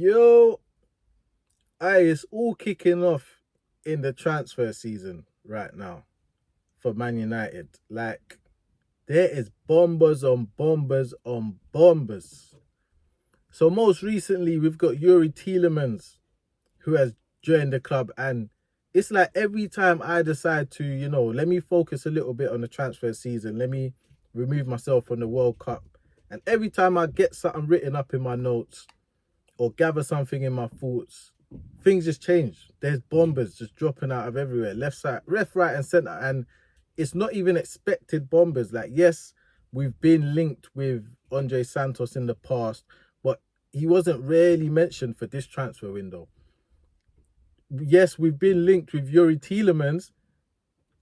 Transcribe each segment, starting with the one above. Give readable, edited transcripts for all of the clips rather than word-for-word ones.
Yo, it's all kicking off in the transfer season right now for Man United. Like, there is bombers on bombers on bombers. So most recently, we've got Yuri Tielemens, who has joined the club, and it's like every time I decide to, let me focus a little bit on the transfer season, let me remove myself from the World Cup, and every time I get something written up in my notes or gather something in my thoughts, things just change. There's bombers just dropping out of everywhere, left side, left, right, and center, and it's not even expected bombers. Like, yes, we've been linked with Andre Santos in the past, but he wasn't really mentioned for this transfer window. Yes, we've been linked with Yuri Tielemens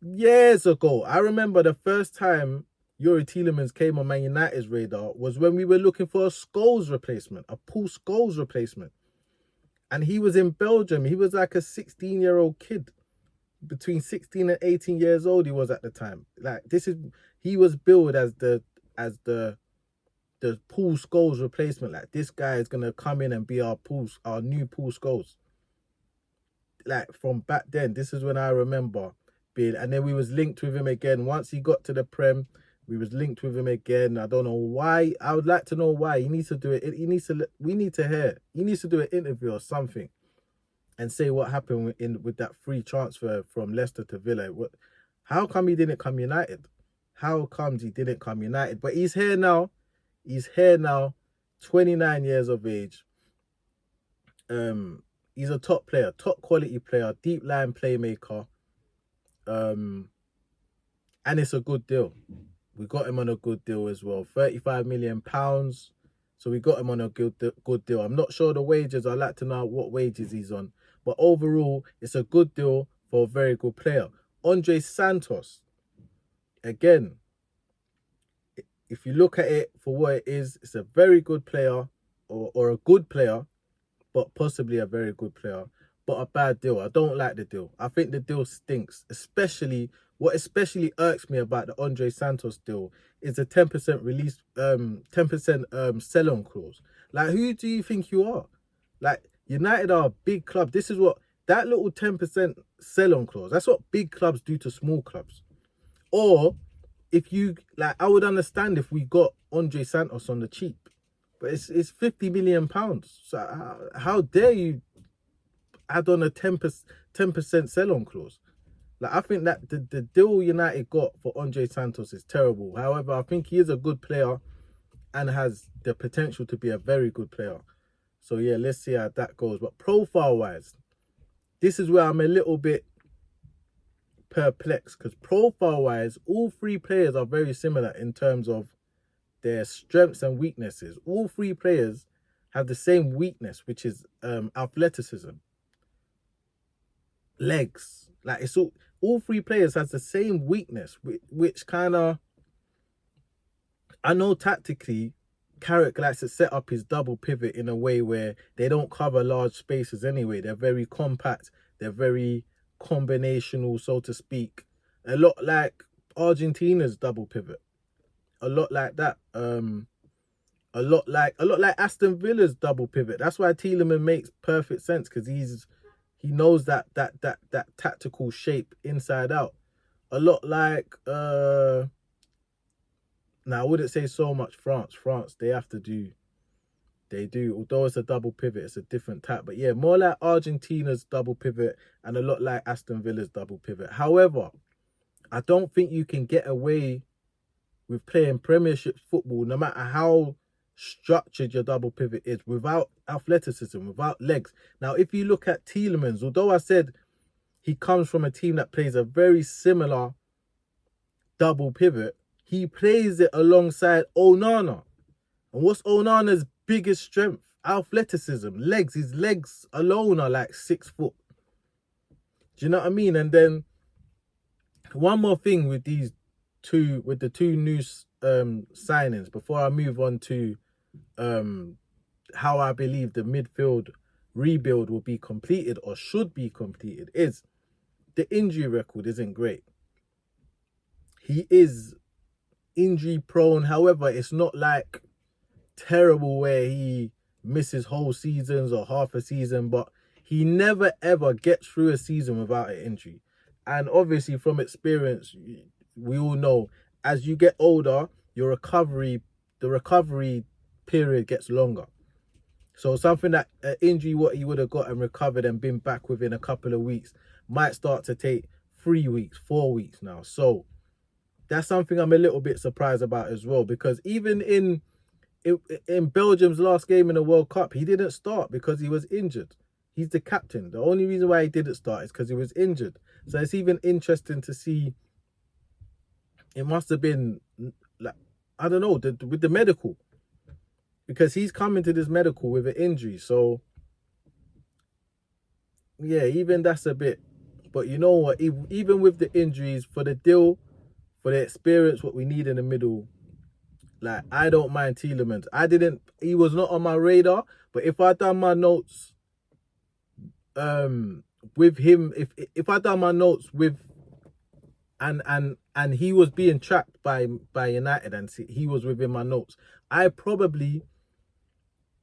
years ago. I remember the first time Yuri Tielemens came on Man United's radar was when we were looking for a Scholes replacement, a Paul Scholes replacement. And he was in Belgium. He was like a 16-year-old kid. Between 16 and 18 years old he was at the time. Like, he was billed as the Paul Scholes replacement. Like, this guy is gonna come in and be our new Paul Scholes. Like, from back then, this is when I remember being, and then we was linked with him again. Once he got to the Prem, we was linked with him again. I don't know why. I would like to know why. He needs to do it. We need to hear. He needs to do an interview or something and say what happened with that free transfer from Leicester to Villa. How come he didn't come United? How comes he didn't come United? But he's here now. 29 years of age. He's a top player, top quality player, deep line playmaker. And it's a good deal. We got him on a good deal as well. £35 million. So we got him on a good deal. I'm not sure the wages. I'd like to know what wages he's on. But overall, it's a good deal for a very good player. Andre Santos, again, if you look at it for what it is, it's a very good player or a good player, but possibly a very good player, but a bad deal. I don't like the deal. I think the deal stinks. What especially irks me about the Andre Santos deal is the 10% release, 10% sell-on clause. Like, who do you think you are? Like, United are a big club. This is what that little 10% sell-on clause. That's what big clubs do to small clubs. Or if you like, I would understand if we got Andre Santos on the cheap, but it's £50 million. So how dare you add on a 10% sell-on clause? Like, I think that the deal United got for Andre Santos is terrible. However, I think he is a good player and has the potential to be a very good player. So yeah, let's see how that goes. But profile-wise, this is where I'm a little bit perplexed, because profile-wise, all three players are very similar in terms of their strengths and weaknesses. All three players have the same weakness, which is athleticism, legs. Like, it's all three players has the same weakness, which kind of, I know tactically, Carrick likes to set up his double pivot in a way where they don't cover large spaces anyway. They're very compact. They're very combinational, so to speak. A lot like Argentina's double pivot. A lot like that. A lot like Aston Villa's double pivot. That's why Tielemans makes perfect sense, because he knows that tactical shape inside out. A lot like now, I wouldn't say so much France. They do. Although it's a double pivot, it's a different type. But yeah, more like Argentina's double pivot and a lot like Aston Villa's double pivot. However, I don't think you can get away with playing Premiership football, no matter how structured your double pivot is, without athleticism, without legs. Now, if you look at Tielemans, although I said he comes from a team that plays a very similar double pivot, he plays it alongside Onana. And what's Onana's biggest strength? Athleticism, legs. His legs alone are like 6 foot. Do you know what I mean? And then one more thing with the two new signings before I move on to how I believe the midfield rebuild will be completed or should be completed, is the injury record isn't great. He is injury prone. However, it's not like terrible where he misses whole seasons or half a season, but he never ever gets through a season without an injury. And obviously from experience, we all know as you get older, the recovery period gets longer. So something that an injury what he would have got and recovered and been back within a couple of weeks might start to take 3 weeks, 4 weeks now. So that's something I'm a little bit surprised about as well, because even in Belgium's last game in the World Cup, he didn't start because he was injured. He's the captain. The only reason why he didn't start is because he was injured. So it's even interesting to see. It must have been, like, I don't know, with the medical. Because he's coming to this medical with an injury. So, yeah, even that's a bit. But you know what? Even with the injuries, for the deal, for the experience, what we need in the middle, like, I don't mind Tielemans. He was not on my radar, but if I done my notes with him, if I done my notes with and he was being trapped by United and he was within my notes, I probably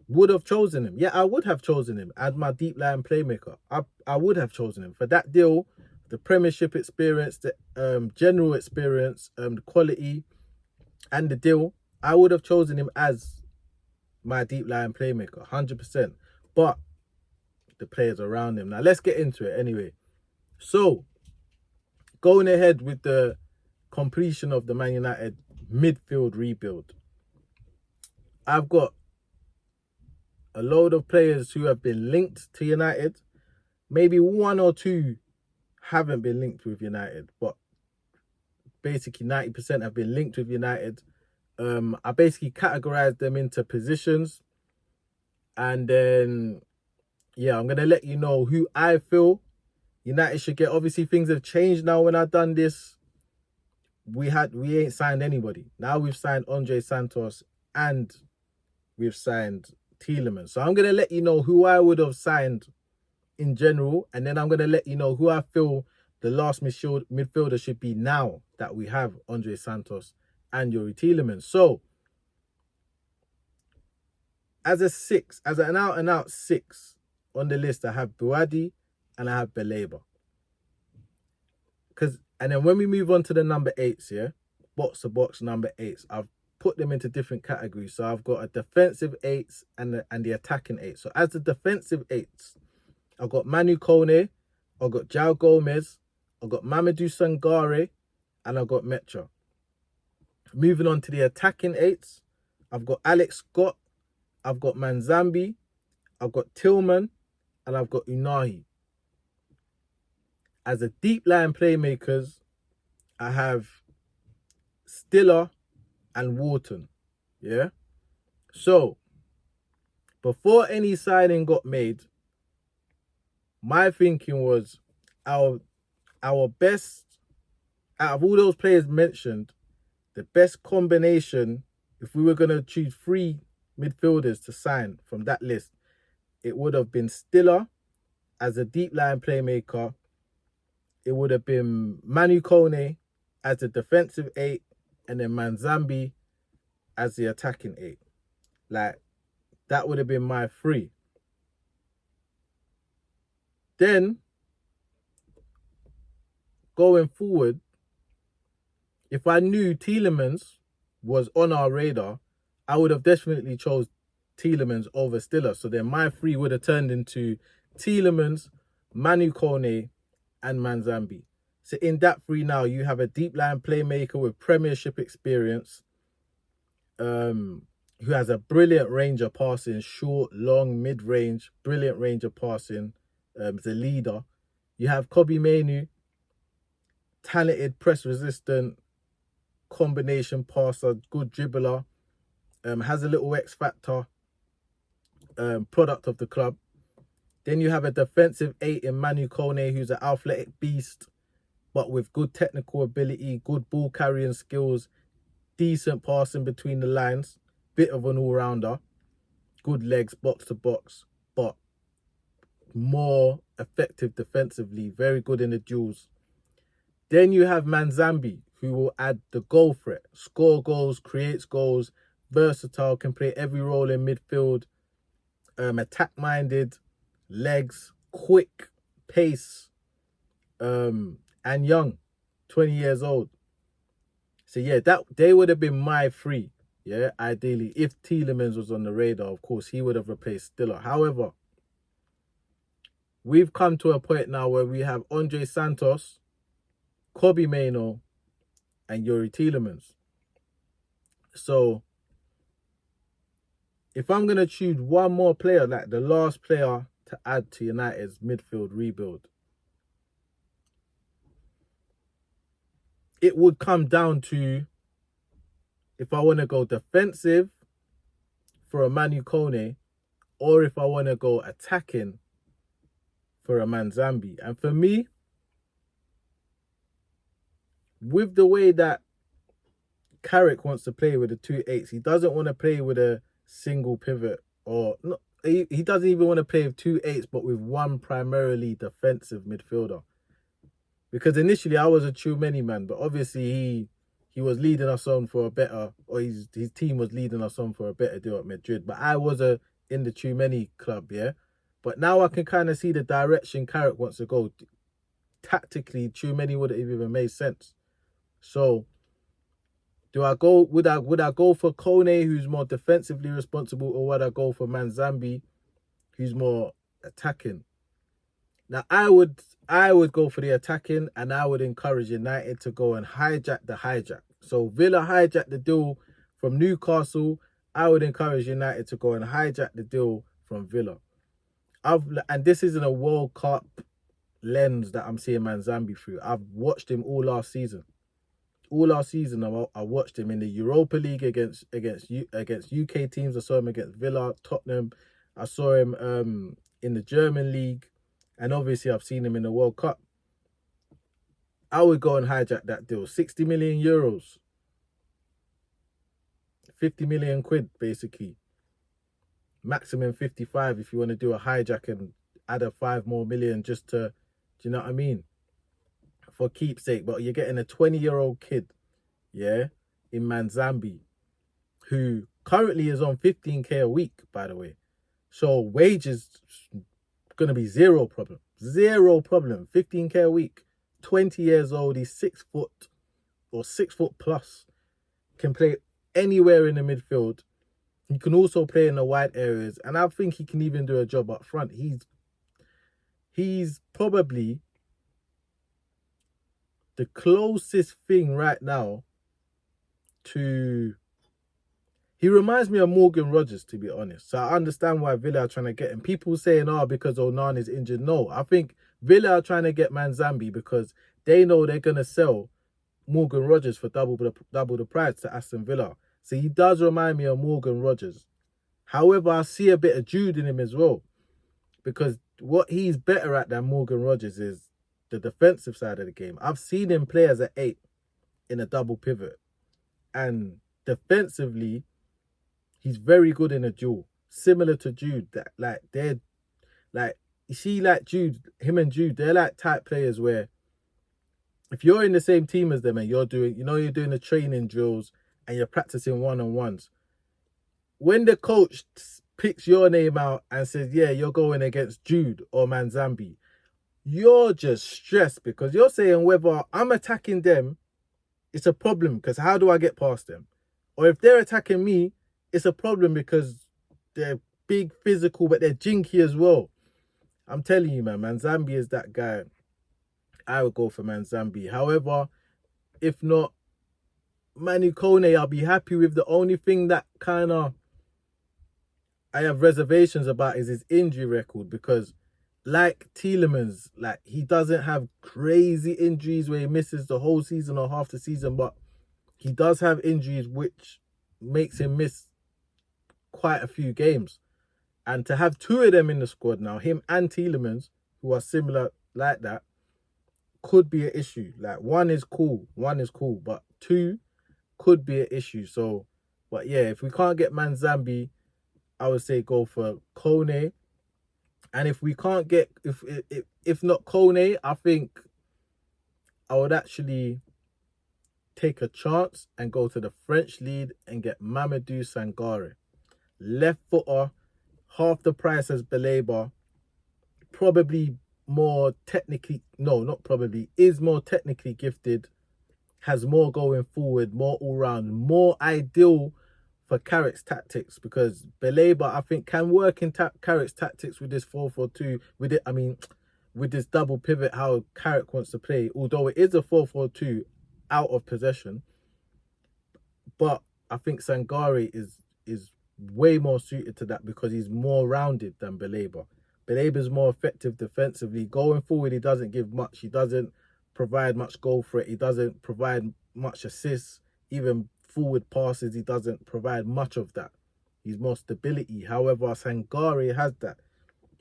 would have chosen him. Yeah, I would have chosen him as my deep line playmaker. I would have chosen him for that deal, the Premiership experience, the general experience, the quality, and the deal. I would have chosen him as my deep line playmaker, 100%. But the players around him. Now let's get into it anyway. So going ahead with the completion of the Man United midfield rebuild, I've got a load of players who have been linked to United. Maybe one or two haven't been linked with United, but basically 90% have been linked with United. I basically categorized them into positions. And then, yeah, I'm going to let you know who I feel United should get. Obviously, things have changed now. When I've done this, we ain't signed anybody. Now we've signed Andre Santos and we've signed Tielemans. So I'm going to let you know who I would have signed in general, and then I'm going to let you know who I feel the last midfielder should be now that we have Andre Santos and Youri Tielemans. So, as an out-and-out 6 on the list, I have Buadi and I have Baleba. And then when we move on to the number 8s, yeah, box-to-box number 8s, I've put them into different categories. So I've got a defensive 8s and the attacking 8s. So as the defensive 8s, I've got Manu Kone, I've got João Gomez, I've got Mamadou Sangare, and I've got Metra. Moving on to the attacking 8s, I've got Alex Scott, I've got Manzambi, I've got Tillman, and I've got Unahi. As a deep line playmakers, I have Stiller and Wharton. Yeah? So, before any signing got made, my thinking was our best, out of all those players mentioned, the best combination, if we were going to choose 3 midfielders to sign from that list, it would have been Stiller as a deep line playmaker. It would have been Manu Kone as the defensive 8, and then Manzambi as the attacking 8. Like, that would have been my 3. Then, going forward, if I knew Tielemans was on our radar, I would have definitely chose Tielemans over Stiller. So then my 3 would have turned into Tielemans, Manu Kone, and Manzambi. So in that 3 now, you have a deep line playmaker with Premiership experience, who has a brilliant range of passing, short, long, mid-range, brilliant range of passing. Is a leader. You have Kobbie Mainoo, talented, press-resistant, combination passer, good dribbler, has a little X factor, product of the club. Then you have a defensive 8 in Manu Kone, who's an athletic beast, but with good technical ability, good ball carrying skills, decent passing between the lines, bit of an all-rounder, good legs, box to box, but more effective defensively, very good in the duels. Then you have Manzambi, who will add the goal threat, score goals, creates goals, versatile, can play every role in midfield, attack-minded, legs, quick, pace, and young, 20 years old. So yeah, that they would have been my three. Yeah, ideally, if Tielemens was on the radar, of course, he would have replaced Stiller. However, we've come to a point now where we have Andre Santos, Kobe Mainoo, and Yuri Tielemens. So, if I'm going to choose one more player, like the last player to add to United's midfield rebuild, it would come down to, if I want to go defensive for a Manu Kone, or if I want to go attacking for a Manzambi. And for me, with the way that Carrick wants to play with the 2-8s, he doesn't want to play with a single pivot, or not. He doesn't even want to play with 2-8s, but with one primarily defensive midfielder. Because initially I was a Tchouameni man, but obviously he was leading us on for a better, or his team was leading us on for a better deal at Madrid. But I was in the Tchouameni club, yeah. But now I can kind of see the direction Carrick wants to go. Tactically, Tchouameni wouldn't have even made sense. So, would I go for Kone, who's more defensively responsible, or would I go for Manzambi, who's more attacking? Now, I would go for the attacking, and I would encourage United to go and hijack the hijack. So Villa hijacked the deal from Newcastle. I would encourage United to go and hijack the deal from Villa. And this isn't a World Cup lens that I'm seeing Manzambi through. I've watched him all last season. All last season, I watched him in the Europa League against UK teams. I saw him against Villa, Tottenham. I saw him in the German league. And obviously, I've seen him in the World Cup. I would go and hijack that deal. 60 million euros. 50 million quid, basically. Maximum 55 if you want to do a hijack and add a 5 more million just to, do you know what I mean? For keepsake. But you're getting a 20-year-old kid, yeah, in Manzambi, who currently is on 15k a week, by the way. So wages going to be zero problem. 15k a week. 20 years old. He's 6 foot or 6 foot plus. Can play anywhere in the midfield. He can also play in the wide areas. And I think he can even do a job up front. He's probably the closest thing right now to... He reminds me of Morgan Rogers, to be honest. So I understand why Villa are trying to get him. People saying, because Onana is injured. No, I think Villa are trying to get Manzambi because they know they're going to sell Morgan Rogers for double the price to Aston Villa. So he does remind me of Morgan Rogers. However, I see a bit of Jude in him as well. Because what he's better at than Morgan Rogers is the defensive side of the game. I've seen him play as an 8 in a double pivot. And defensively, he's very good in a duel, similar to Jude. You see, Jude, him and Jude, they're like type players where if you're in the same team as them and you're doing the training drills and you're practicing one-on-ones, when the coach picks your name out and says, yeah, you're going against Jude or Manzambi, you're just stressed because you're saying whether I'm attacking them, it's a problem because how do I get past them? Or if they're attacking me, it's a problem because they're big, physical, but they're jinky as well. I'm telling you, man, Manzambi is that guy. I would go for Manzambi. However, if not, Manu Kone, I'll be happy with. The only thing that kind of I have reservations about is his injury record because like Tielemens, he doesn't have crazy injuries where he misses the whole season or half the season, but he does have injuries which makes him miss quite a few games. And to have 2 of them in the squad now, him and Tielemens, who are similar like that, could be an issue. One is cool, but 2 could be an issue. So, but yeah, if we can't get Manzambi, I would say go for Kone. And if we can't get, if not Kone, I think I would actually take a chance and go to the French league and get Mamadou Sangare. Left footer, half the price as Baleba, probably more technically, no, not probably, is more technically gifted, has more going forward, more all round, more ideal for Carrick's tactics, because Baleba, I think, can work in Carrick's tactics with this 4-4-2, with it. I mean, with this double pivot, how Carrick wants to play. Although it is a 4-4-2 out of possession, but I think Sangare is way more suited to that because he's more rounded than Baleba. Baleba's more effective defensively. Going forward, he doesn't give much. He doesn't provide much goal threat. He doesn't provide much assists. Even forward passes, he doesn't provide much of that. He's more stability. However, Sangare has that.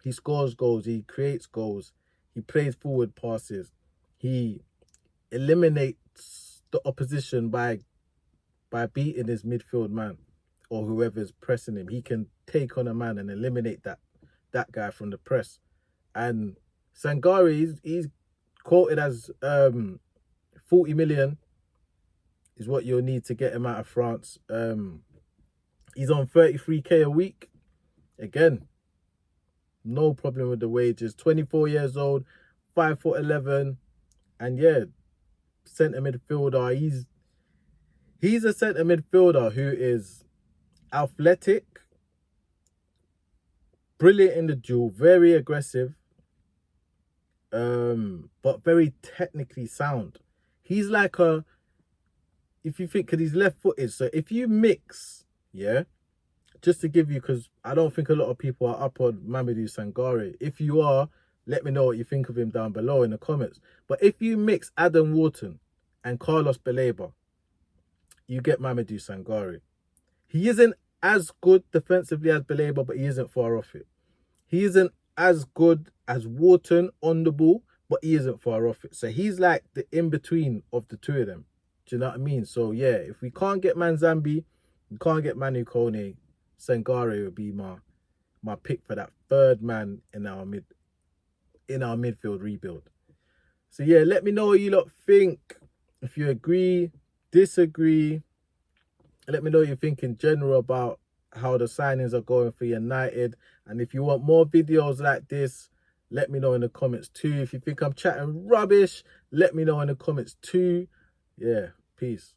He scores goals. He creates goals. He plays forward passes. He eliminates the opposition by beating his midfield man or whoever's pressing him. He can take on a man and eliminate that guy from the press. And Sangare, he's quoted as 40 million is what you'll need to get him out of France. He's on 33k a week. Again, no problem with the wages. 24 years old, 5'11", and yeah, centre midfielder. He's a centre midfielder who is athletic, brilliant in the duel, very aggressive, but very technically sound. He's like if you think, because he's left-footed, so if you mix, yeah, just to give you, because I don't think a lot of people are up on Mamadou Sangare. If you are, let me know what you think of him down below in the comments. But if you mix Adam Wharton and Carlos Baleba, you get Mamadou Sangare. He isn't as good defensively as Baleba, but he isn't far off it. He isn't as good as Wharton on the ball, but he isn't far off it. So he's like the in-between of the two of them. Do you know what I mean? So yeah, if we can't get Manzambi, we can't get Manu Kone, Sangare would be my pick for that third man in our midfield rebuild. So yeah, let me know what you lot think. If you agree, disagree, let me know what you think in general about how the signings are going for United. And if you want more videos like this, let me know in the comments too. If you think I'm chatting rubbish, let me know in the comments too. Yeah, peace.